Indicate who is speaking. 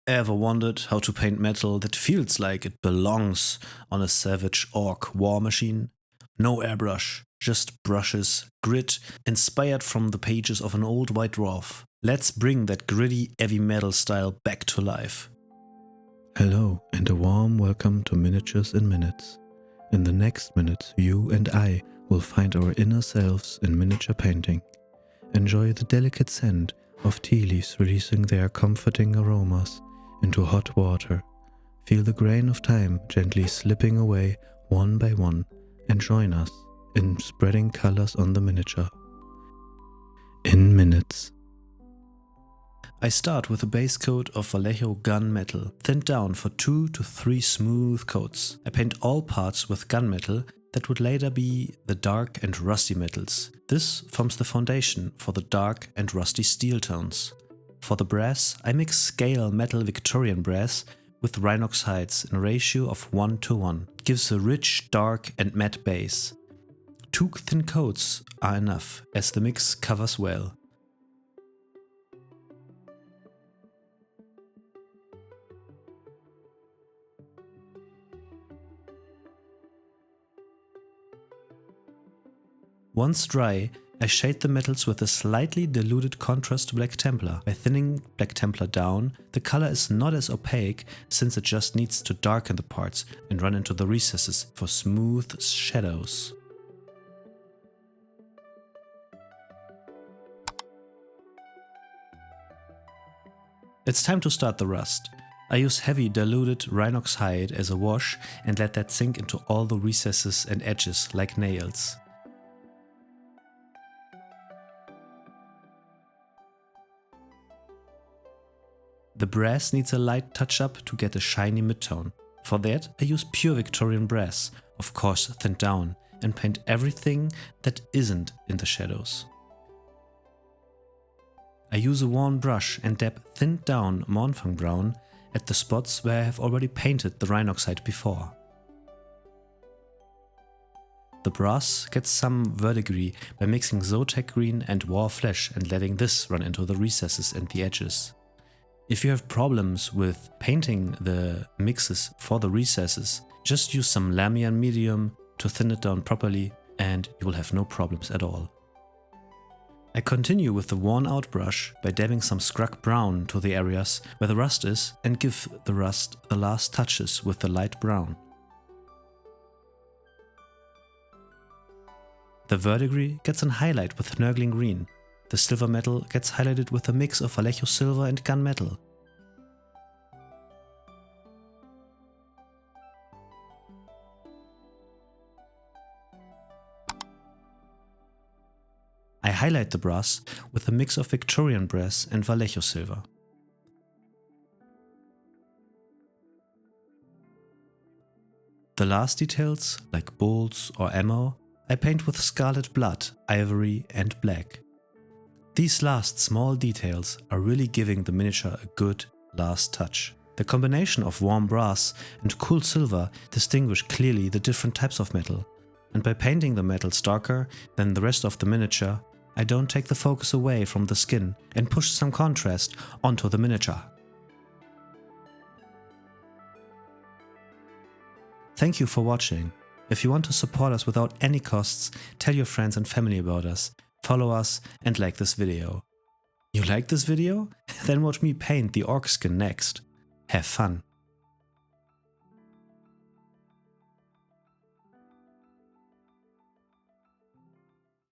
Speaker 1: Ever wondered how to paint metal that feels like it belongs on a savage orc war machine? No airbrush, just brushes, grit, inspired from the pages of an old White Dwarf. Let's bring that gritty Eavy Metal-style back to life.
Speaker 2: Hello and a warm welcome to Miniatures in Minutes. In the next minutes, you and I will find our inner selves in miniature painting. Enjoy the delicate scent of tea leaves releasing their comforting aromas into hot water. Feel the grain of time gently slipping away one by one, and join us in spreading colors on the miniature. In minutes.
Speaker 1: I start with a base coat of Vallejo gunmetal, thinned down for 2 to 3 smooth coats. I paint all parts with gunmetal that would later be the dark and rusty metals. This forms the foundation for the dark and rusty steel tones. For the brass, I mix scale metal Victorian brass with Rhinox hides in a ratio of 1:1. It gives a rich, dark and matte base. 2 thin coats are enough, as the mix covers well. Once dry, I shade the metals with a slightly diluted contrast Black Templar. By thinning Black Templar down, the color is not as opaque since it just needs to darken the parts and run into the recesses for smooth shadows. It's time to start the rust. I use heavy diluted Rhinox hide as a wash and let that sink into all the recesses and edges like nails. The brass needs a light touch-up to get a shiny mid-tone. For that, I use pure Victorian brass, of course thinned down, and paint everything that isn't in the shadows. I use a worn brush and dab thinned down Mournfang brown at the spots where I have already painted the Rhinox hide before. The brass gets some verdigris by mixing Zotac green and war flesh and letting this run into the recesses and the edges. If you have problems with painting the mixes for the recesses, just use some Lamian medium to thin it down properly and you will have no problems at all. I continue with the worn out brush by dabbing some Scrug brown to the areas where the rust is and give the rust the last touches with the light brown. The verdigris gets an highlight with Nurgling green. The silver metal gets highlighted with a mix of Vallejo silver and gunmetal. I highlight the brass with a mix of Victorian brass and Vallejo silver. The last details, like bolts or ammo, I paint with scarlet blood, ivory and black. These last small details are really giving the miniature a good last touch. The combination of warm brass and cool silver distinguish clearly the different types of metal, and by painting the metals darker than the rest of the miniature, I don't take the focus away from the skin and push some contrast onto the miniature. Thank you for watching. If you want to support us without any costs, tell your friends and family about us. Follow us and like this video. You like this video? Then watch me paint the orc skin next. Have fun!